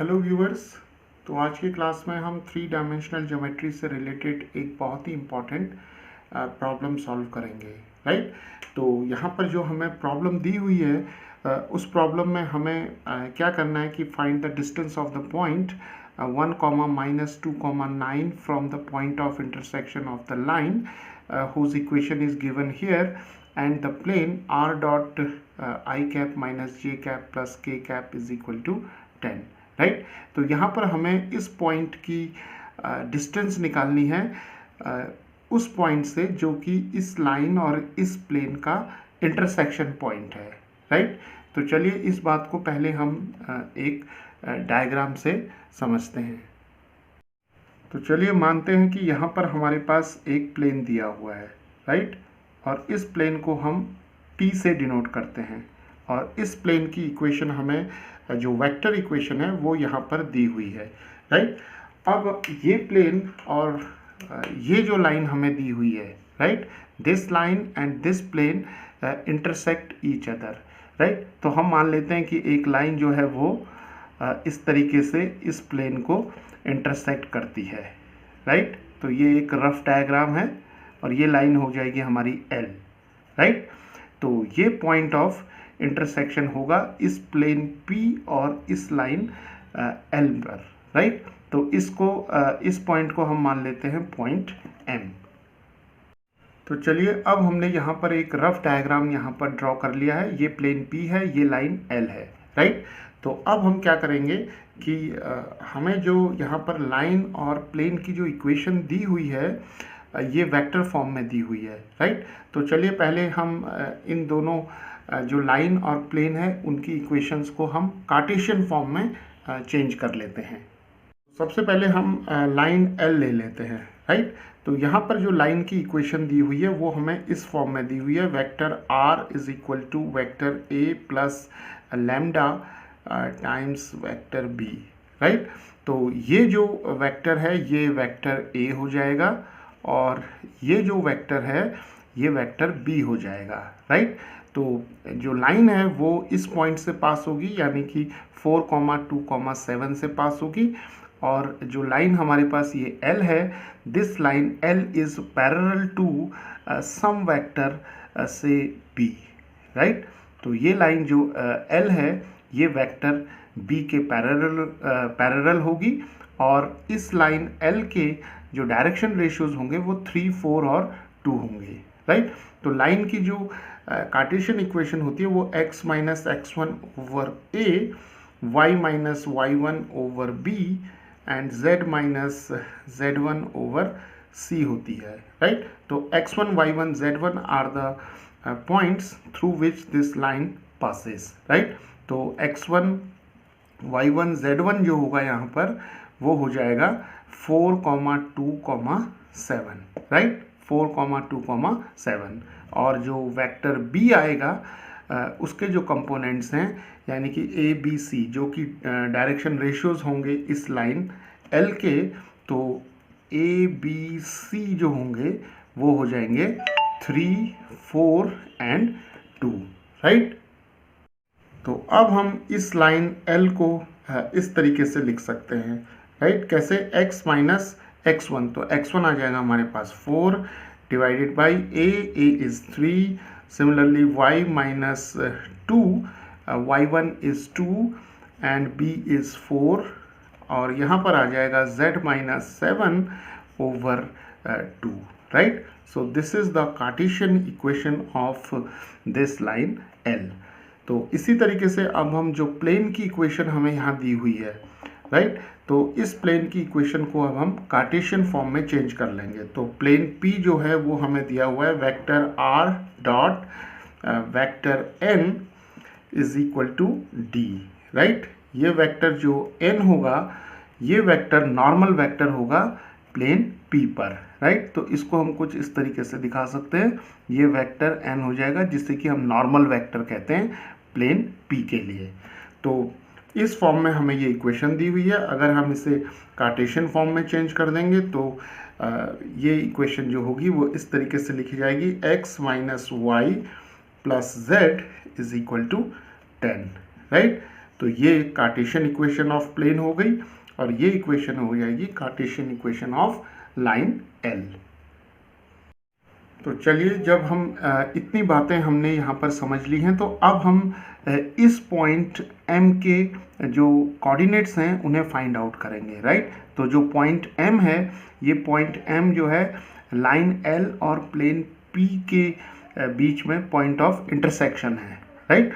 Hello viewers. तो आज की क्लास में हम 3 डायमेंशनल ज्योमेट्री से रिलेटेड एक बहुत ही इम्पॉर्टेंट प्रॉब्लम सॉल्व करेंगे, राइट। तो यहाँ पर जो हमें प्रॉब्लम दी हुई है, उस प्रॉब्लम में हमें क्या करना है कि find the distance of the point 1, -2, 9 from the point of intersection of the line whose equation is given here, and the plane r dot I cap minus j cap plus k cap is equal to 10, right. तो यहाँ पर हमें इस point की distance निकालनी है उस point से जो कि इस लाइन और इस प्लेन का इंटरसेक्शन पॉइंट है, राइट। तो चलिए इस बात को पहले हम एक डायग्राम से समझते हैं। तो चलिए मानते हैं कि यहाँ पर हमारे पास एक प्लेन दिया हुआ है, राइट, और इस प्लेन को हम P से डिनोट करते हैं और इस प्लेन की इक्वेशन हमें जो वेक्टर इक्वेशन है वो यहाँ पर दी हुई है, राइट। अब ये प्लेन और ये जो लाइन हमें दी हुई है, right, this line and this plane intersect each other, right. तो हम मान लेते हैं कि एक लाइन जो है वो इस तरीके से इस प्लेन को इंटरसेक्ट करती है, राइट। तो ये एक रफ डायग्राम है और ये लाइन हो जाएगी हमारी L, राइट। तो ये पॉइंट ऑफ इंटरसेक्शन होगा इस प्लेन P और इस लाइन L पर, राइट। तो इसको इस पॉइंट को हम मान लेते हैं पॉइंट M। तो चलिए अब हमने यहाँ पर एक रफ डायग्राम यहाँ पर ड्रॉ कर लिया है। ये प्लेन P है, ये लाइन L है, राइट। तो अब हम क्या करेंगे कि हमें जो यहाँ पर लाइन और प्लेन की जो इक्वेशन दी हुई है ये वेक्टर फॉर्म में दी हुई है, राइट। तो चलिए पहले हम इन दोनों जो लाइन और प्लेन है उनकी इक्वेशंस को हम कार्टेशियन फॉर्म में चेंज कर लेते हैं। सबसे पहले हम लाइन L ले लेते हैं, राइट। तो यहाँ पर जो लाइन की इक्वेशन दी हुई है वो हमें इस फॉर्म में दी हुई है, vector R is equal to vector A plus lambda times vector B, right. तो ये जो वेक्टर है ये वेक्टर A हो जाएगा और ये जो वेक्टर है ये वेक्टर B हो जाएगा, राइट। तो जो लाइन है वो इस पॉइंट से पास होगी यानी कि 4, 2, 7 से पास होगी और जो लाइन हमारे पास ये L है, this line L is parallel to some vector से B, राइट। तो ये लाइन जो L है ये वेक्टर B के पैरेलल होगी और इस लाइन L के जो डायरेक्शन रेशियोज होंगे वो 3, 4 और 2 होंगे, राइट। तो लाइन की जो कार्टेशियन इक्वेशन होती है वो x minus x1 over a, y minus y1 over b and z minus z1 over c होती है, राइट। तो x1, y1, z1 are the points through which this line passes, right. तो x1, y1, z1 जो होगा यहाँ पर वो हो जाएगा 4, 2, 7, राइट, 4, 2, 7 और जो वेक्टर B आएगा उसके जो कंपोनेंट्स हैं यानी कि A, B, C जो कि डायरेक्शन रेशियोज होंगे इस लाइन L के, तो A, B, C जो होंगे वो हो जाएंगे 3, 4 एंड 2, राइट। तो अब हम इस लाइन L को इस तरीके से लिख सकते हैं, राइट। कैसे? x माइनस x1, तो x1 आ जाएगा हमारे पास 4 divided by a is 3, similarly y minus 2, y1 is 2 and b is 4 और यहाँ पर आ जाएगा z minus 7 over 2, right. So this is the Cartesian equation of this line L। तो इसी तरीके से अब हम जो प्लेन की इक्वेशन हमें यहाँ दी हुई है, राइट, तो इस प्लेन की इक्वेशन को अब हम कार्टेशियन फॉर्म में चेंज कर लेंगे। तो प्लेन P जो है वो हमें दिया हुआ है vector R dot vector N is equal to D, right. ये वेक्टर जो N होगा ये वेक्टर नॉर्मल वेक्टर होगा प्लेन P पर, राइट। तो इसको हम कुछ इस तरीके से दिखा सकते हैं, ये वेक्टर N हो जाएगा जिससे कि हम नॉर्मल वेक्टर कहते हैं प्लेन P के लिए। तो इस फॉर्म में हमें ये इक्वेशन दी हुई है। अगर हम इसे कार्टेशियन फॉर्म में चेंज कर देंगे तो ये इक्वेशन जो होगी वो इस तरीके से लिखी जाएगी, x minus y plus z is equal to 10, right. तो ये कार्टेशियन इक्वेशन ऑफ प्लेन हो गई और ये इक्वेशन हो जाएगी Cartesian equation of line L. तो चलिए, जब हम इतनी बातें हमने यहाँ पर समझ ली हैं, तो अब हम इस पॉइंट M के जो कोऑर्डिनेट्स हैं उन्हें फाइंड आउट करेंगे, राइट। तो जो पॉइंट M है, ये पॉइंट M जो है लाइन L और प्लेन P के बीच में पॉइंट ऑफ इंटरसेक्शन है, राइट।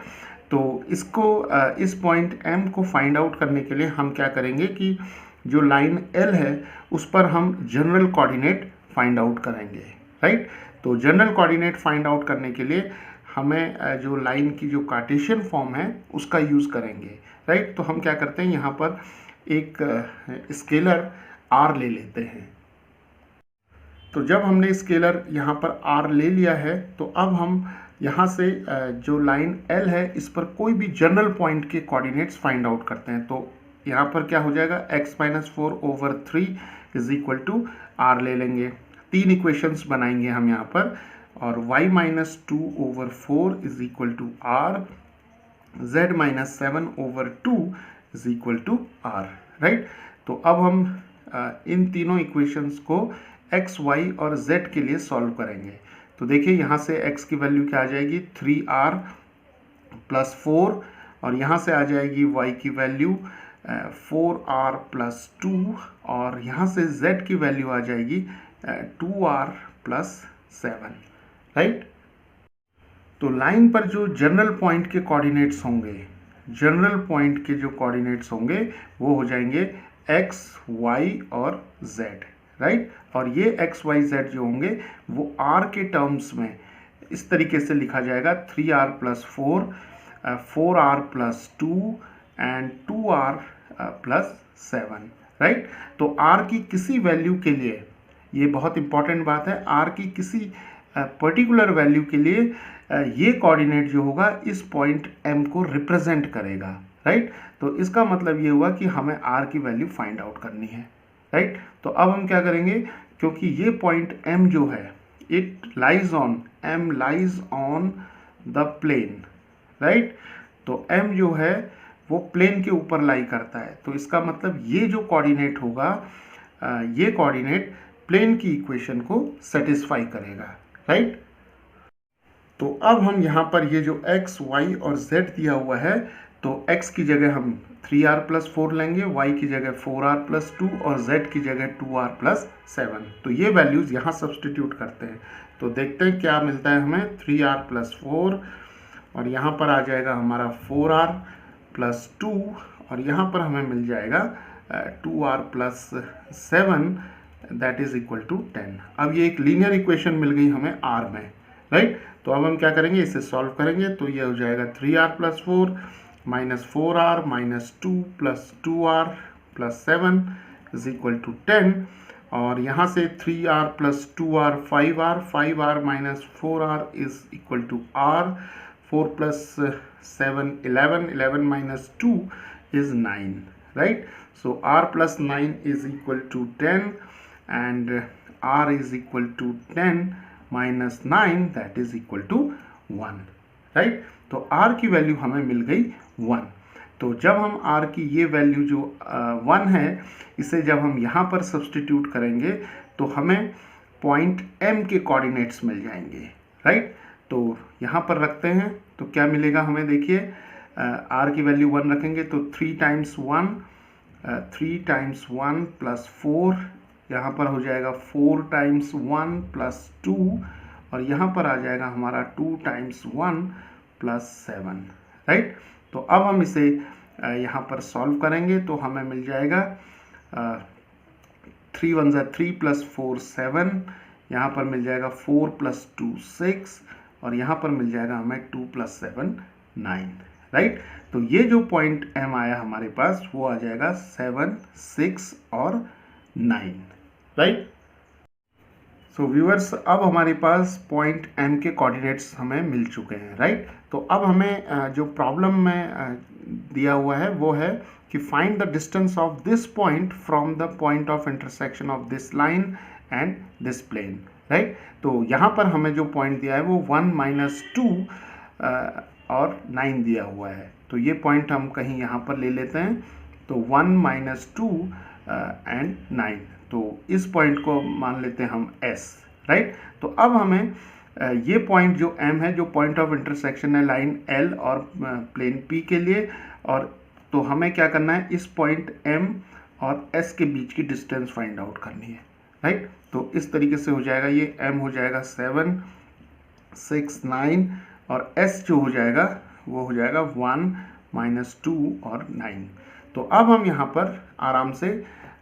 तो इसको इस पॉइंट M को फाइंड आउट करने के लिए हम क्या करेंगे कि जो लाइन L है उस पर हम जनरल कोऑर्डिनेट फाइंड आउट करेंगे, राइट। तो जनरल कोऑर्डिनेट फाइंड आउट करने के लिए हमें जो लाइन की जो कार्टेशियन फॉर्म है उसका यूज़ करेंगे, राइट। तो हम क्या करते हैं, यहाँ पर एक स्केलर r ले लेते हैं। तो जब हमने स्केलर यहाँ पर r ले लिया है, तो अब हम यहाँ से जो लाइन L है इस पर कोई भी जनरल पॉइंट के कोऑर्डिनेट्स फाइंड आउट करते हैं। तो यहाँ पर क्या हो जाएगा, x-4/3 is equal to r ले लेंगे। 3 इक्वेशंस बनाएंगे हम यहाँ पर, और y-2/4 is equal to r, z-7/2 is equal to r, right. तो अब हम इन तीनों इक्वेशंस को x, y और z के लिए सॉल्व करेंगे। तो देखिए, यहाँ से x की वैल्यू क्या आ जाएगी, 3r + 4, और यहाँ से आ जाएगी y की वैल्यू 4r + 2, और यहाँ से z की वैल्यू आ जाएगी 2r + 7, राइट। तो लाइन पर जो जनरल पॉइंट के कोऑर्डिनेट्स होंगे, जनरल पॉइंट के जो कोऑर्डिनेट्स होंगे वो हो जाएंगे x, y और z, राइट। और ये x, y, z जो होंगे वो r के टर्म्स में इस तरीके से लिखा जाएगा, 3r + 4, 4r + 2 and 2r + 7, right. तो r की किसी वैल्यू के लिए, ये बहुत इंपॉर्टेंट बात है, r की किसी पर्टिकुलर वैल्यू के लिए ये कोऑर्डिनेट जो होगा इस पॉइंट M को रिप्रेजेंट करेगा, राइट। तो इसका मतलब ये हुआ कि हमें r की वैल्यू फाइंड आउट करनी है, राइट। तो अब हम क्या करेंगे, क्योंकि ये पॉइंट M जो है M lies on the plane, right. तो M जो है वो प्लेन के ऊपर लाई करता है, तो इसका मतलब ये जो कोऑर्डिनेट होगा, ये कोऑर्डिनेट प्लेन की इक्वेशन को सेटिस्फाई करेगा, राइट। तो अब हम यहाँ पर ये जो x, y और z दिया हुआ है, तो x की जगह हम 3r + 4 लेंगे, y की जगह 4r + 2 और z की जगह 2r + 7। तो ये वैल्यूज़ यहाँ सब्सटीट्यूट करते हैं, तो देखते हैं क्या मिलता है हमें। 3r + 4, और यहाँ पर आ जाएगा हमारा 4r + 2, और यहाँ पर हमें मिल जाएगा 2r + 7, that is equal to 10। अब ये एक लीनियर इक्वेशन मिल गई हमें r में, राइट। तो अब हम क्या करेंगे, इसे सॉल्व करेंगे। तो ये हो जाएगा 3r + 4 - 4r - 2 + 2r + 7 is equal to 10, और यहाँ से 3r + 2r 5r, 5r - 4r is equal to r, 4 + 7 11, 11 - 2 is 9, right. So r + 9 is equal to 10, and r is equal to 10 - 9, that is equal to 1, right. तो r की value हमें मिल गई 1। तो जब हम r की ये वैल्यू जो 1 है, इसे जब हम यहाँ पर सब्सटीट्यूट करेंगे तो हमें पॉइंट M के कोऑर्डिनेट्स मिल जाएंगे, राइट। तो यहाँ पर रखते हैं, तो क्या मिलेगा हमें, देखिए r की वैल्यू 1 रखेंगे तो 3 × 1, 3 × 1 + 4, यहाँ पर हो जाएगा 4 × 1 + 2, और यहाँ पर आ जाएगा हमारा 2 × 1 + 7, राइट। तो अब हम इसे यहाँ पर सॉल्व करेंगे, तो हमें मिल जाएगा 3 × 1 = 3 + 4 7, यहाँ पर मिल जाएगा 4 + 2 6, और यहाँ पर मिल जाएगा हमें 2 + 7 9, राइट। तो ये जो पॉइंट M आया हमारे पास वो आ जाएगा 7 6 और 9, राइट। सो व्यूअर्स, अब हमारे पास पॉइंट M के कोऑर्डिनेट्स हमें मिल चुके हैं, राइट। तो अब हमें जो प्रॉब्लम में दिया हुआ है वो है कि find the distance of this point from the point of intersection of this line and this plane, right. तो यहाँ पर हमें जो पॉइंट दिया है वो 1 - 2 और 9 दिया हुआ है, तो ये पॉइंट हम कहीं यहाँ पर ले लेते हैं, तो 1 माइनस 2 एंड 9, तो इस पॉइंट को मान लेते हैं हम S, राइट। तो अब हमें ये पॉइंट जो M है, जो पॉइंट ऑफ इंटरसेक्शन है लाइन L और प्लेन P के लिए, और तो हमें क्या करना है, इस पॉइंट M और S के बीच की डिस्टेंस फाइंड आउट करनी है, राइट। तो इस तरीके से हो जाएगा, ये M हो जाएगा 7, 6, 9 और S जो हो जाएगा वो हो जाएगा 1 माइनस 2 और 9। तो अब हम यहाँ पर आराम से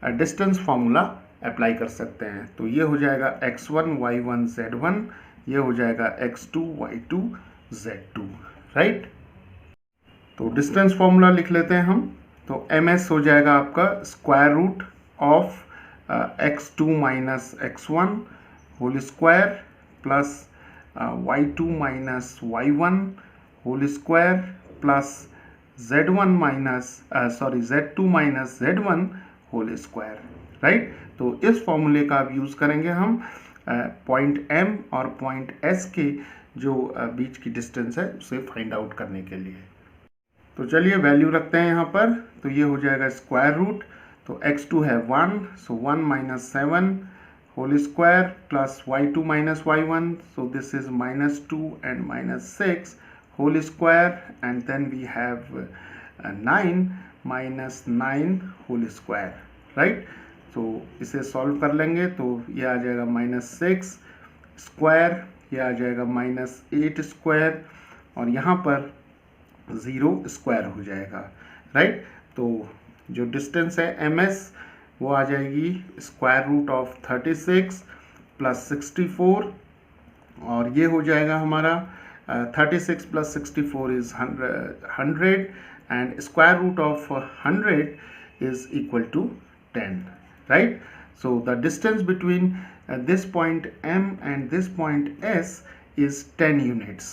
डिस्टेंस फार्मूला अप्लाई कर सकते हैं। तो ये हो जाएगा x1 y1 z1, ये हो जाएगा x2 y2 z2, राइट। तो डिस्टेंस फार्मूला लिख लेते हैं हम। तो ms हो जाएगा आपका square root of x2 minus x1 whole square plus y2 minus y1 whole square plus z1 minus z2 minus z1 whole square, right. तो इस फॉर्मूले का अब यूज़ करेंगे हम पॉइंट M और पॉइंट S के जो बीच की डिस्टेंस है उसे फाइंड आउट करने के लिए। तो चलिए वैल्यू रखते हैं यहाँ पर। तो ये हो जाएगा स्क्वायर रूट, तो x2 है 1, so 1 minus 7 whole square plus y2 minus y1, so this is minus 2 and minus 6 whole square, and then we have 9 minus 9 whole square, right. तो इसे सॉल्व कर लेंगे, तो ये आ जाएगा माइनस 6 स्क्वायर, ये आ जाएगा माइनस 8 स्क्वायर, और यहाँ पर 0 स्क्वायर हो जाएगा, राइट। तो जो डिस्टेंस है ms वो आ जाएगी स्क्वायर रूट ऑफ 36 प्लस 64, और ये हो जाएगा हमारा 36 plus 64 is 100 and square root of 100 is equal to 10, right? So the distance between this point M and this point S is 10 units,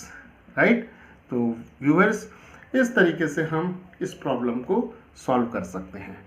right? तो viewers, इस तरीके से हम इस प्रॉब्लम को सॉल्व कर सकते हैं।